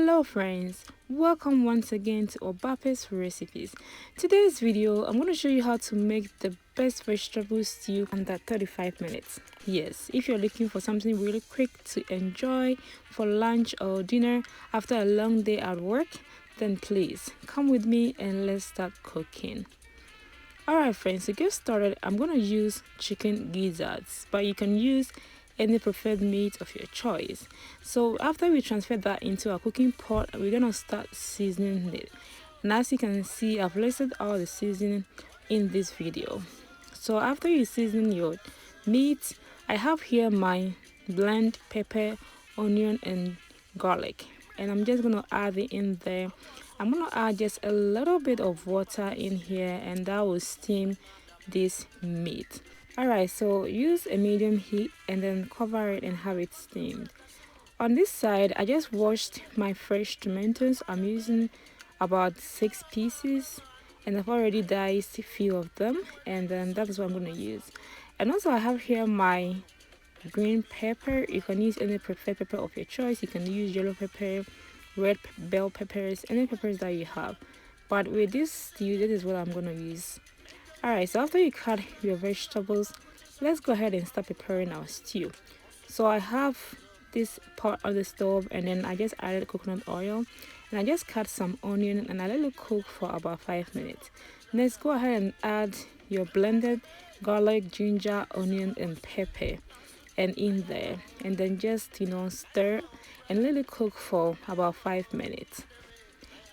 Hello friends, welcome once again to OBAAPA'S recipes. Today's video, I'm going to show you how to make the best vegetable stew under 35 minutes. Yes, if you're looking for something really quick to enjoy for lunch or dinner after a long day at work, then please come with me and let's start cooking. Alright friends, to get started, I'm going to use chicken gizzards, but you can use any preferred meat of your choice. So after we transfer that into a cooking pot, we're gonna start seasoning it. And as you can see, I've listed all the seasoning in this video. So after you season your meat, I have here my blend pepper, onion and garlic, and I'm just gonna add it in there. I'm gonna add just a little bit of water in here, and that will steam this meat. Alright, so use a medium heat and then cover it and have it steamed. On this side, I just washed my fresh tomatoes. I'm using about 6 pieces, and I've already diced a few of them, and then that is what I'm going to use. And also I have here my green pepper. You can use any preferred pepper of your choice. You can use yellow pepper, red bell peppers, any peppers that you have. But with this stew, this is what I'm going to use. Alright, so after you cut your vegetables, let's go ahead and start preparing our stew. So I have this pot on the stove, and then I just added coconut oil, and I just cut some onion and I let it cook for about 5 minutes. Let's go ahead and add your blended garlic, ginger, onion and pepper and in there, and then just stir and let it cook for about 5 minutes.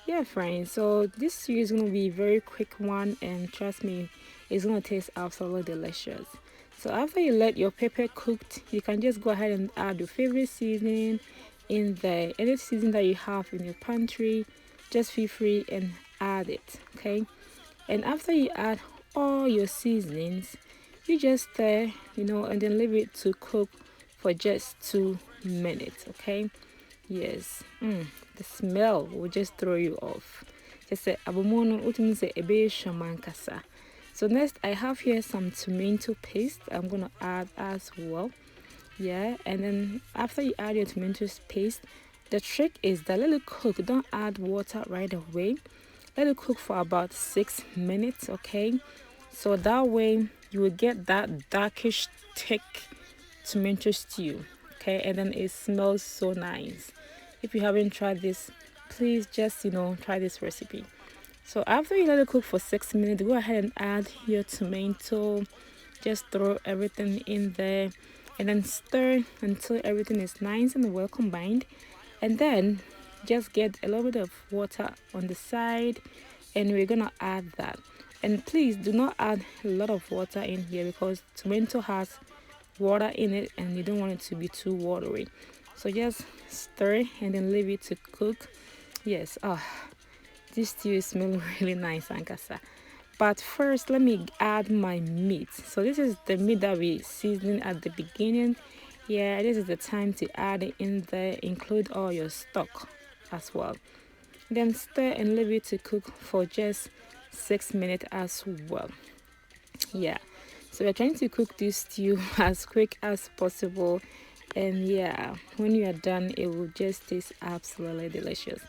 Yeah friends, so this stew is going to be a very quick one, and trust me, it's going to taste absolutely delicious. So after you let your pepper cooked, you can just go ahead and add your favorite seasoning in there. Any seasoning that you have in your pantry, just feel free and add it, okay? And after you add all your seasonings, you just stir, and then leave it to cook for just 2 minutes, okay? Yes, the smell will just throw you off. Just say abomono utimi say ebe shamankasa. So next I have here some tomato paste I'm gonna add as well. Yeah, and then after you add your tomato paste, the trick is that let it cook. Don't add water right away. Let it cook for about 6 minutes, okay? So that way you will get that darkish thick tomato stew, okay? And then it smells so nice. If you haven't tried this, please just try this recipe. So after you let it cook for 6 minutes, go ahead and add your tomato. Just throw everything in there and then stir until everything is nice and well combined. And then just get a little bit of water on the side, and we're gonna add that. And please do not add a lot of water in here because tomato has water in it and you don't want it to be too watery. So just stir and then leave it to cook. Yes, this stew smells really nice, Ankasa. But first, let me add my meat. So this is the meat that we seasoned at the beginning. Yeah, this is the time to add it in there. Include all your stock as well. Then stir and leave it to cook for just 6 minutes as well. Yeah, so we're trying to cook this stew as quick as possible. And yeah, when you are done, it will just taste absolutely delicious.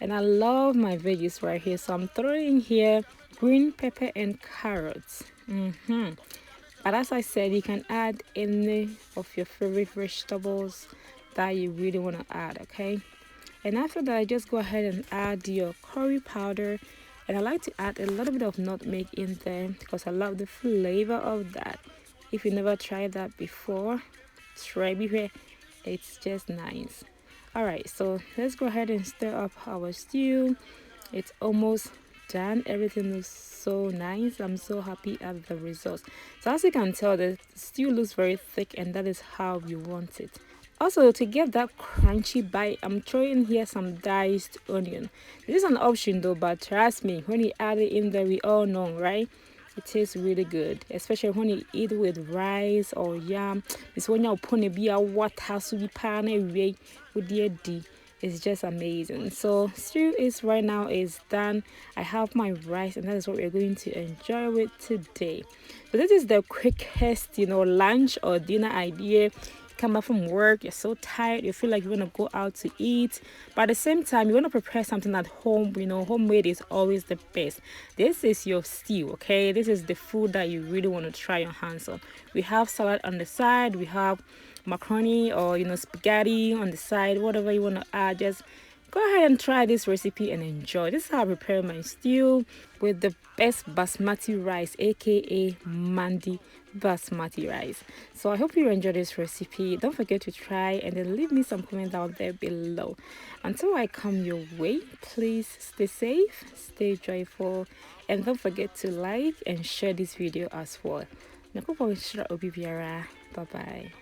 And I love my veggies right here, so I'm throwing here green pepper and carrots. But as I said, you can add any of your favorite vegetables that you really want to add, okay? And after that, just go ahead and add your curry powder, and I like to add a little bit of nutmeg in there because I love the flavor of that. If you never tried that before, try it here. It's just nice. Alright, so let's go ahead and stir up our stew. It's almost done. Everything looks so nice. I'm so happy at the results. So as you can tell, the stew looks very thick, and that is how you want it. Also, to get that crunchy bite, I'm throwing here some diced onion. This is an option though, but trust me, when you add it in there, we all know, right? It tastes really good, especially when you eat with rice or yam. It's when you're putting a water to be pan away with the D. It's just amazing. So stew is right now is done. I have my rice, and that is what we're going to enjoy with today. So this is the quickest lunch or dinner idea come back from work, you're so tired, you feel like you want to go out to eat, but at the same time you want to prepare something at home. Homemade is always the best. This is your stew, okay? This is the food that you really want to try your hands on. We have salad on the side, we have macaroni or spaghetti on the side, whatever you want to add. Just go ahead and try this recipe and enjoy. This is how I prepare my stew with the best basmati rice, aka mandi basmati rice. So I hope you enjoy this recipe. Don't forget to try and then leave me some comments out there below. Until I come your way, please stay safe, stay joyful, and don't forget to like and share this video as well. Bye bye.